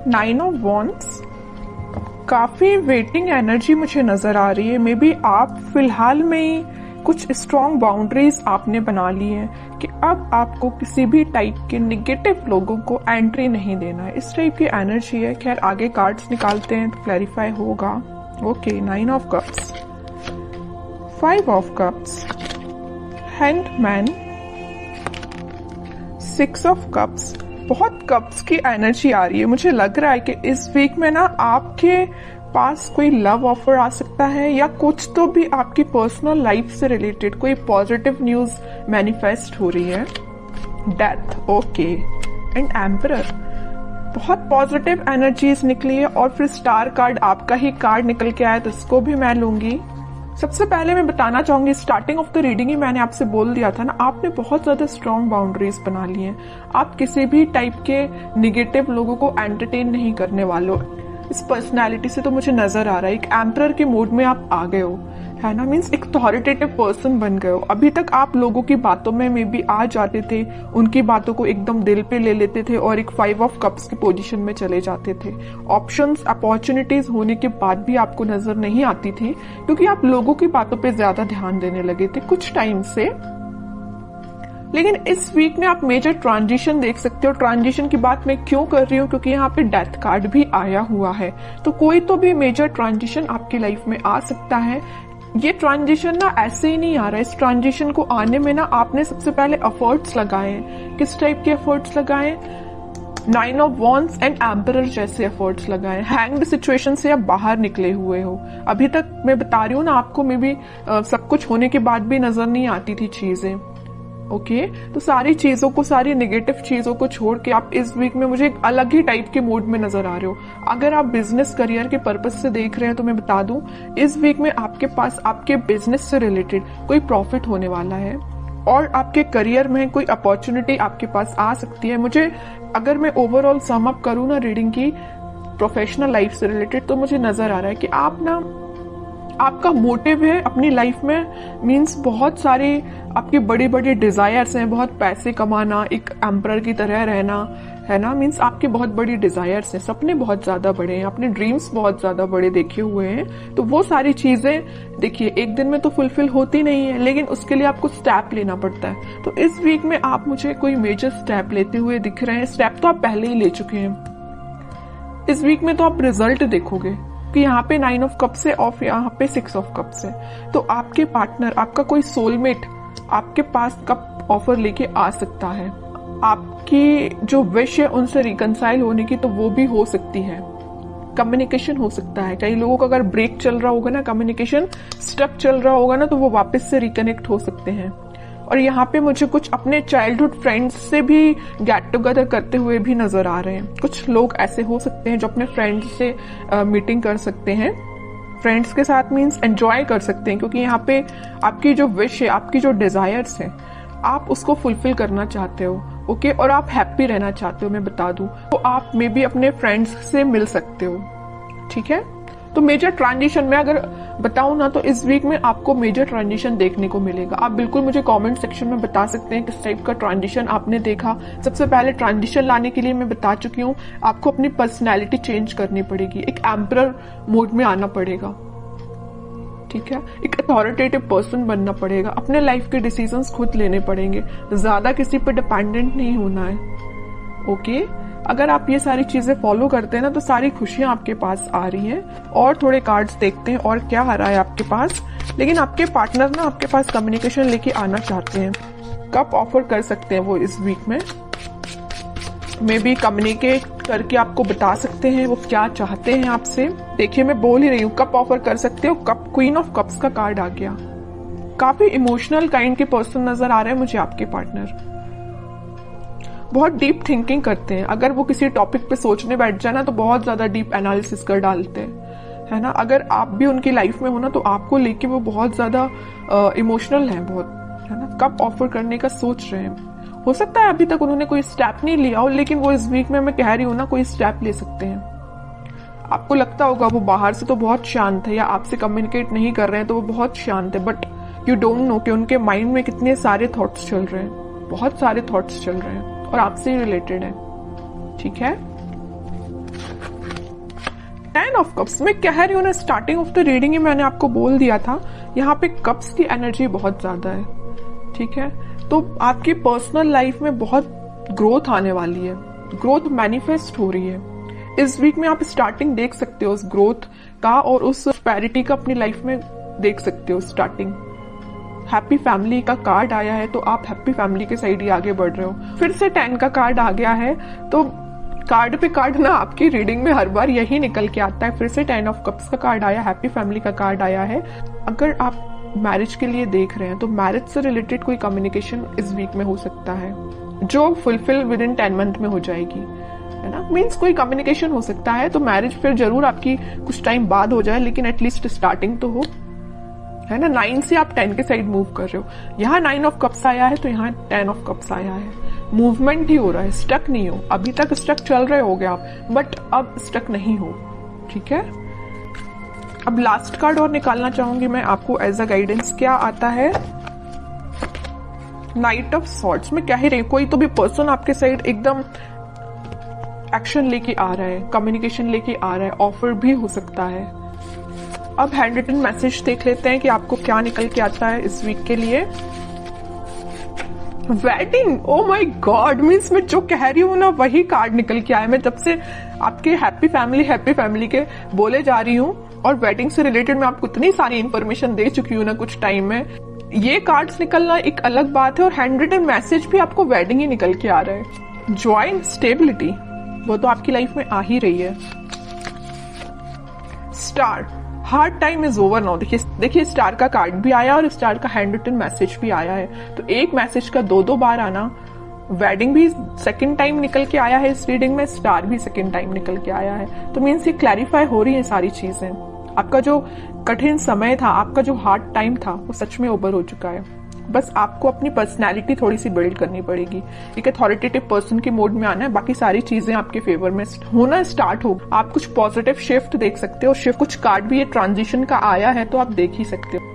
9 of wands, काफी waiting energy मुझे नजर आ रही है। मे बी आप फिलहाल में कुछ स्ट्रॉन्ग बाउंड्रीज आपने बना ली है कि अब आपको किसी भी टाइप के निगेटिव लोगों को एंट्री नहीं देना है, इस टाइप की एनर्जी है। खैर आगे कार्ड्स निकालते हैं तो क्लैरिफाई होगा। Okay, 9 of cups, 5 of cups, handman, 6 of cups. बहुत कप्स की एनर्जी आ रही है। मुझे लग रहा है कि इस वीक में ना आपके पास कोई लव ऑफर आ सकता है, या कुछ तो भी आपकी पर्सनल लाइफ से रिलेटेड कोई पॉजिटिव न्यूज मैनिफेस्ट हो रही है। डेथ, ओके, एंड एम्परर, बहुत पॉजिटिव एनर्जीज निकली है। और फिर स्टार कार्ड, आपका ही कार्ड निकल के आया, तो इसको भी मैं लूंगी। सबसे पहले मैं बताना चाहूंगी, स्टार्टिंग ऑफ द रीडिंग ही मैंने आपसे बोल दिया था ना, आपने बहुत ज्यादा स्ट्रॉन्ग बाउंड्रीज बना ली हैं। आप किसी भी टाइप के निगेटिव लोगों को एंटरटेन नहीं करने वाले हो। इस पर्सनालिटी से तो मुझे नजर आ रहा है एक एम्परर के मोड में आप आ गए हो, है ना। मीन्स एक अथॉरिटेटिव पर्सन बन गए हो। अभी तक आप लोगों की बातों में मे बी आ जाते थे, उनकी बातों को एकदम दिल पे ले लेते थे और एक 5 ऑफ कप्स की पोजीशन में चले जाते थे। ऑप्शंस, अपॉर्चुनिटीज होने के बाद भी आपको नजर नहीं आती थी, क्योंकि आप लोगों की बातों पे ज्यादा ध्यान देने लगे थे कुछ टाइम से। लेकिन इस वीक में आप मेजर ट्रांजिशन देख सकते हो। ट्रांजिशन की बात मैं क्यों कर रही हूँ, क्योंकि यहाँ पे डेथ कार्ड भी आया हुआ है। तो कोई तो भी मेजर ट्रांजिशन आपकी लाइफ में आ सकता है। ये ट्रांजिशन ना ऐसे ही नहीं आ रहा है। इस ट्रांजिशन को आने में ना आपने सबसे पहले एफर्ट्स लगाए हैं। किस टाइप के एफर्ट्स लगाए? 9 ऑफ वॉन्ड्स एंड एम्परर जैसे एफर्ट्स लगाए। हैंग्ड सिचुएशन से आप बाहर निकले हुए हो। अभी तक मैं बता रही हूँ ना आपको, मे बी सब कुछ होने के बाद भी नजर नहीं आती थी चीजें। ओके, तो सारी चीजों को, सारी नेगेटिव चीजों को छोड़ के आप इस वीक में मुझे एक अलग ही टाइप के मूड में नजर आ रहे हो। अगर आप बिजनेस करियर के पर्पस से देख रहे हैं तो मैं बता दूं, इस वीक में आपके पास आपके बिजनेस से रिलेटेड कोई प्रॉफिट होने वाला है, और आपके करियर में कोई अपॉर्चुनिटी आपके पास आ सकती है। मुझे, अगर मैं ओवरऑल सम अप करूं ना रीडिंग की प्रोफेशनल लाइफ से रिलेटेड, तो मुझे नजर आ रहा है कि आप ना, आपका मोटिव है अपनी लाइफ में, मीन्स बहुत सारे आपके बड़े बड़े डिजायर्स हैं। बहुत पैसे कमाना, एक एम्परर की तरह रहना, है ना। मीन्स आपके बहुत बड़ी डिजायर्स हैं, सपने बहुत ज्यादा बड़े हैं, अपने ड्रीम्स बहुत ज्यादा बड़े देखे हुए हैं। तो वो सारी चीजें देखिए एक दिन में तो फुलफिल होती नहीं है, लेकिन उसके लिए आपको स्टेप लेना पड़ता है। तो इस वीक में आप मुझे कोई मेजर स्टेप लेते हुए दिख रहे हैं। स्टेप तो आप पहले ही ले चुके हैं। इस वीक में तो आप रिजल्ट देखोगे कि यहाँ पे 9 ऑफ कप्स है और यहाँ पे 6 ऑफ कप्स है। तो आपके पार्टनर, आपका कोई सोलमेट आपके पास कप ऑफर लेके आ सकता है। आपकी जो विश है उनसे रिकंसाइल होने की, तो वो भी हो सकती है। कम्युनिकेशन हो सकता है। कई लोगों का अगर ब्रेक चल रहा होगा ना, कम्युनिकेशन स्टक चल रहा होगा ना, तो वो वापस से रिकनेक्ट हो सकते हैं। और यहाँ पे मुझे कुछ अपने चाइल्डहुड फ्रेंड्स से भी गेट टुगेदर करते हुए भी नजर आ रहे हैं। कुछ लोग ऐसे हो सकते हैं जो अपने फ्रेंड्स से मीटिंग कर सकते हैं। फ्रेंड्स के साथ मीन्स एंजॉय कर सकते हैं, क्योंकि यहाँ पे आपकी जो विश है, आपकी जो डिजायर्स है, आप उसको फुलफिल करना चाहते हो। ओके, और आप हैप्पी रहना चाहते हो, मैं बता दूं। तो आप मे बी अपने फ्रेंड्स से मिल सकते हो, ठीक है। तो मेजर ट्रांजिशन में अगर बताऊं ना, तो इस वीक में आपको मेजर ट्रांजिशन देखने को मिलेगा। आप बिल्कुल मुझे कमेंट सेक्शन में बता सकते हैं किस टाइप का ट्रांजिशन आपने देखा। सबसे पहले ट्रांजिशन लाने के लिए मैं बता चुकी हूँ, आपको अपनी पर्सनैलिटी चेंज करनी पड़ेगी, एक एम्परर मोड में आना पड़ेगा, ठीक है। एक अथॉरिटेटिव पर्सन बनना पड़ेगा, अपने लाइफ के डिसीजंस खुद लेने पड़ेंगे, ज्यादा किसी पर डिपेंडेंट नहीं होना है। ओके, अगर आप ये सारी चीजें फॉलो करते हैं ना, तो सारी खुशियां आपके पास आ रही हैं। और थोड़े कार्ड्स देखते हैं और क्या आ रहा है आपके पास। लेकिन आपके पार्टनर ना आपके पास कम्युनिकेशन लेके आना चाहते हैं। कब ऑफर कर सकते हैं वो इस वीक में, मे बी कम्युनिकेट करके आपको बता सकते हैं वो क्या चाहते हैं आपसे। देखिए मैं बोल ही रही हूँ, कब ऑफर कर सकते हो। कप, क्वीन ऑफ कप्स का कार्ड आ गया। काफी इमोशनल काइंड के पर्सन नजर आ रहे हैं मुझे आपके पार्टनर। बहुत डीप थिंकिंग करते हैं। अगर वो किसी टॉपिक पे सोचने बैठ जाए ना, तो बहुत ज्यादा डीप एनालिसिस कर डालते हैं, है ना। अगर आप भी उनकी लाइफ में हो ना, तो आपको लेके वो बहुत ज्यादा इमोशनल है, बहुत, है ना। कब ऑफर करने का सोच रहे हैं। हो सकता है अभी तक उन्होंने कोई स्टेप नहीं लिया हो, लेकिन वो इस वीक में, मैं कह रही हूँ ना, कोई स्टेप ले सकते हैं। आपको लगता होगा वो बाहर से तो बहुत शांत है, या आपसे कम्युनिकेट नहीं कर रहे हैं तो वो बहुत शांत है, बट यू डोंट नो कि उनके माइंड में कितने सारे थॉट्स चल रहे हैं। बहुत सारे थॉट्स चल रहे हैं और आपसे ही रिलेटेड है, ठीक है। 10 ऑफ कप्स, मैं कह रही हूँ ना, स्टार्टिंग ऑफ द रीडिंग ही मैंने आपको बोल दिया था, यहाँ पे कप्स की एनर्जी बहुत ज्यादा है, ठीक है। तो आपकी पर्सनल लाइफ में बहुत ग्रोथ आने वाली है, ग्रोथ मैनिफेस्ट हो रही है। इस वीक में आप स्टार्टिंग देख सकते हो उस ग्रोथ का, और उस प्रॉस्पेरिटी का अपनी लाइफ में देख सकते हो स्टार्टिंग। हैप्पी फैमिली का कार्ड आया है, तो आप हैप्पी फैमिली के साइड ही आगे बढ़ रहे हो। फिर से 10 का कार्ड आ गया है, तो कार्ड पे कार्ड ना आपकी रीडिंग में हर बार यही निकल के आता है। फिर से 10 ऑफ कप्स का कार्ड आया, हैप्पी फैमिली का कार्ड आया है। अगर आप मैरिज के लिए देख रहे हैं तो मैरिज से रिलेटेड कोई कम्युनिकेशन इस वीक में हो सकता है, जो फुलफिल विद इन 10 मंथ में हो जाएगी, है ना। मीन्स कोई कम्युनिकेशन हो सकता है। तो मैरिज फिर जरूर आपकी कुछ टाइम बाद हो जाए, लेकिन एटलीस्ट स्टार्टिंग तो हो, है ना। 9 से आप 10 के साइड मूव कर रहे हो। यहाँ 9 ऑफ कप्स आया है, तो यहाँ 10 ऑफ कप्स आया है। मूवमेंट ही हो रहा है, स्टक नहीं हो। अभी तक स्टक चल रहे होगे आप, बट अब स्टक नहीं हो, ठीक है। अब लास्ट कार्ड और निकालना चाहूंगी मैं आपको एज अ गाइडेंस। क्या आता है? Night of swords. मैं कह ही रही हूं, कोई तो भी पर्सन आपके साइड एकदम एक्शन लेके आ रहा है, कम्युनिकेशन लेके आ रहा है, ऑफर भी हो सकता है। अब हैंड रिटन मैसेज देख लेते हैं कि आपको क्या निकल के आता है इस वीक के लिए। Wedding, oh my God, means मैं जो कह रही हूँ ना वही कार्ड निकल के आया। मैं जब से आपके हैप्पी फैमिली के बोले जा रही हूँ, और वेडिंग से रिलेटेड मैं आपको इतनी सारी इंफॉर्मेशन दे चुकी हूँ ना कुछ टाइम में। ये कार्ड्स निकलना एक अलग बात है, और हैंड रिटन मैसेज भी आपको वेडिंग ही निकल के आ रहा है। जॉय, स्टेबिलिटी, वो तो आपकी लाइफ में आ ही रही है। Star, hard time is over now. देखिए स्टार का कार्ड भी आया और स्टार का हैंड रिटन मैसेज भी आया है। तो एक मैसेज का दो बार आना, वेडिंग भी सेकंड टाइम निकल के आया है इस रीडिंग में, स्टार भी सेकंड टाइम निकल के आया है। तो मीन्स ये क्लैरिफाई हो रही है सारी चीजें। आपका जो कठिन समय था, आपका जो हार्ड टाइम था, वो सच में ओवर हो चुका है। बस आपको अपनी पर्सनैलिटी थोड़ी सी बिल्ड करनी पड़ेगी, एक अथॉरिटेटिव पर्सन के मोड में आना है। बाकी सारी चीजें आपके फेवर में होना स्टार्ट हो। आप कुछ पॉजिटिव शिफ्ट देख सकते हो। शिफ्ट कुछ कार्ड भी ये ट्रांजिशन का आया है, तो आप देख ही सकते हो।